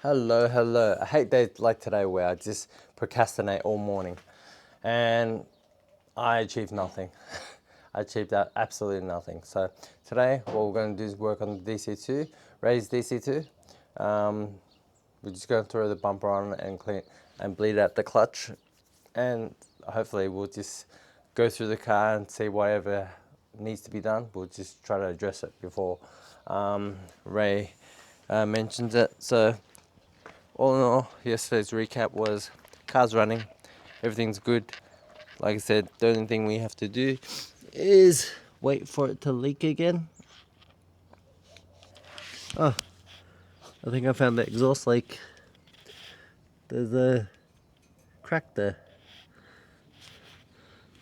Hello. I hate days like today where I just procrastinate all morning and I achieve nothing. I achieved absolutely nothing. So today what we're going to do is work on the DC2, raise DC2. We're just going to throw the bumper on and clean and bleed out the clutch, and hopefully we'll just go through the car and see whatever needs to be done. We'll just try to address it before Ray mentions it. So all in all, yesterday's recap was car's running, everything's good. Like I said, the only thing we have to do is wait for it to leak again. Oh, I think I found the exhaust leak. There's a crack there.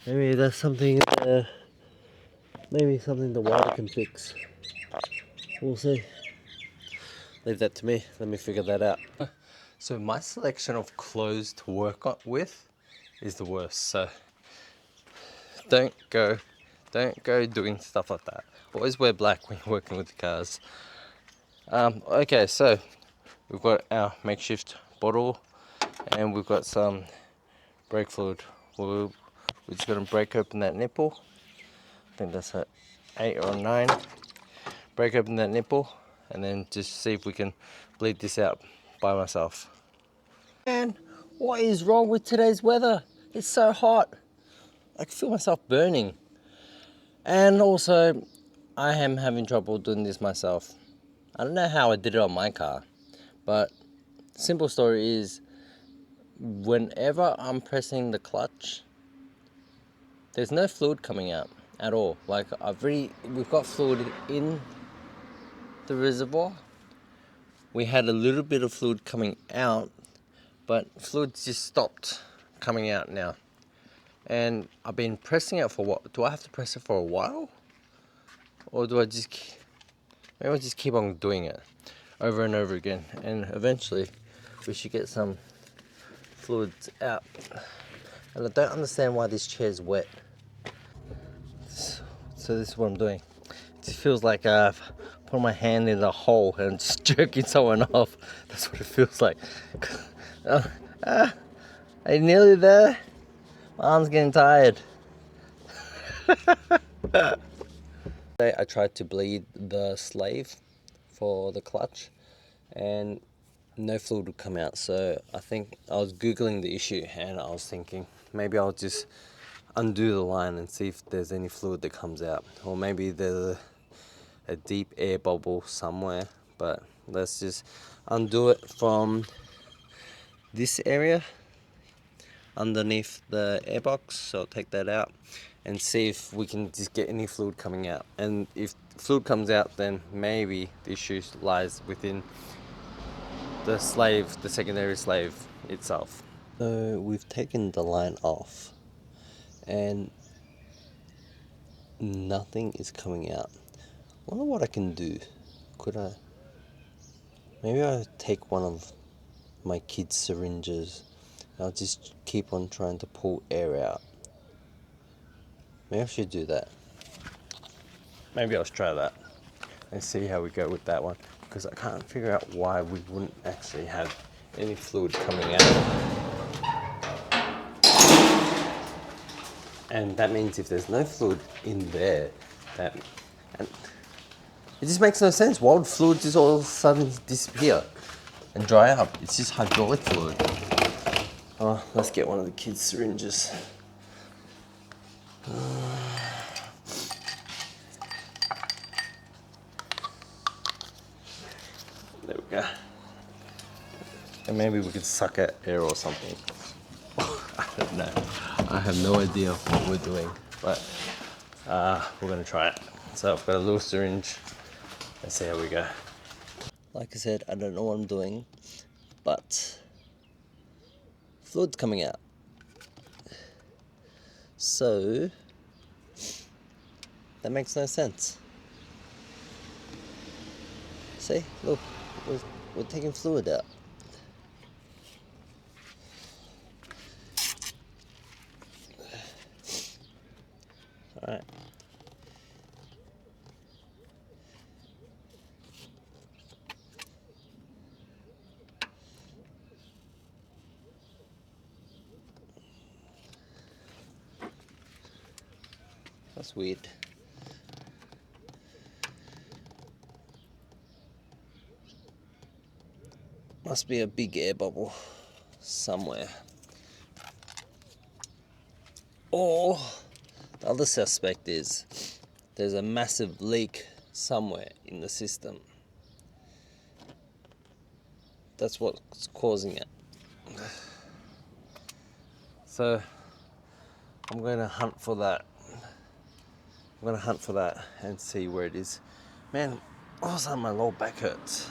Maybe that's something, maybe something the water can fix. We'll see. Leave that to me, let me figure that out. So my selection of clothes to work with is the worst. So don't go doing stuff like that. Always wear black when you're working with the cars. Okay, so we've got our makeshift bottle and we've got some brake fluid. We're just going to break open that nipple. I think that's an 8 or a 9. Break open that nipple and then just see if we can bleed this out by myself. Man, what is wrong with today's weather? It's so hot. I can feel myself burning. And also, I am having trouble doing this myself. I don't know how I did it on my car, but simple story is whenever I'm pressing the clutch, there's no fluid coming out at all. Like we've got fluid in the reservoir. We had a little bit of fluid coming out, but fluid just stopped coming out now. And I've been pressing it for what? Do I have to press it for a while? Or do I just, maybe I just keep on doing it over and over again, and eventually we should get some fluids out. And I don't understand why this chair's wet. So this is what I'm doing. It feels like I've put my hand in a hole and just jerking someone off. That's what it feels like. Are you nearly there? My arm's getting tired. I tried to bleed the slave for the clutch and no fluid would come out. So I think I was Googling the issue and I was thinking maybe I'll just undo the line and see if there's any fluid that comes out, or maybe there's a deep air bubble somewhere. But let's just undo it from this area underneath the airbox. So I'll take that out and see if we can just get any fluid coming out. And if fluid comes out, then maybe the issue lies within the secondary slave itself. So we've taken the line off and nothing is coming out. I wonder what I can do. Maybe I'll take one of my kids' syringes. I'll just keep on trying to pull air out. Maybe I should do that. Maybe I'll try that and see how we go with that one, because I can't figure out why we wouldn't actually have any fluid coming out. And that means if there's no fluid in there, and it just makes no sense. Why would fluid just all of a sudden disappear and dry up? It's just hydraulic fluid. Oh, let's get one of the kids' syringes. There we go. And maybe we could suck out air or something. I don't know. I have no idea what we're doing, but we're gonna try it. So I've got a little syringe. Let's see how we go. Like I said, I don't know what I'm doing, but fluid's coming out. So that makes no sense. See, look, we're taking fluid out. All right. That's weird. Must be a big air bubble somewhere. Or the other suspect is there's a massive leak somewhere in the system. That's what's causing it. So I'm going to hunt for that. I'm going to hunt for that and see where it is. Man, all of a sudden my lower back hurts.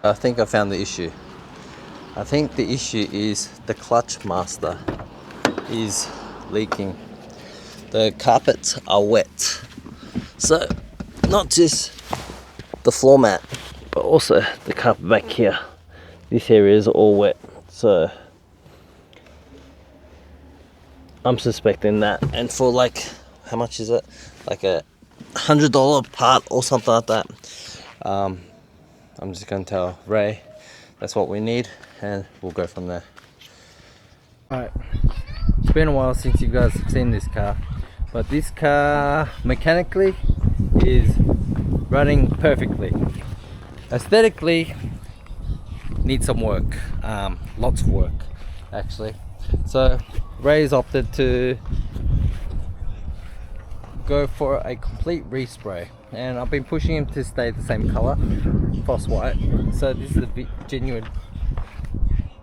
I think I found the issue. I think the issue is the clutch master is leaking. The carpets are wet. So not just the floor mat, but also the carpet back here. This area is all wet. So I'm suspecting that. And for like, how much is it? Like a $100 part or something like that. I'm just gonna tell Ray that's what we need, and we'll go from there. Alright, it's been a while since you guys have seen this car, but this car mechanically is running perfectly. Aesthetically needs some work, lots of work actually. So Ray's opted to go for a complete respray, and I've been pushing him to stay the same color, Frost White. So this is a genuine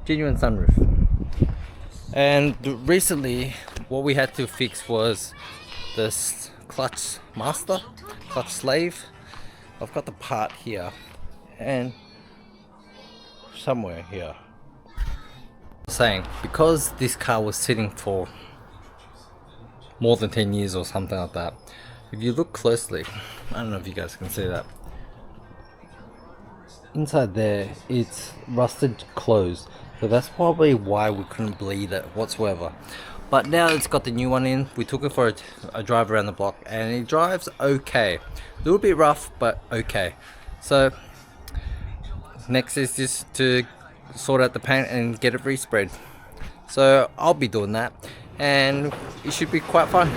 sunroof. And recently what we had to fix was this clutch master, clutch slave. I've got the part here and somewhere here. Saying, because this car was sitting for more than 10 years or something like that, if you look closely, I don't know if you guys can see that, inside there it's rusted closed, so that's probably why we couldn't bleed it whatsoever. But now it's got the new one in. We took it for a drive around the block and it drives okay, a little bit rough but okay. So next is just to sort out the paint and get it resprayed. So I'll be doing that and it should be quite fun.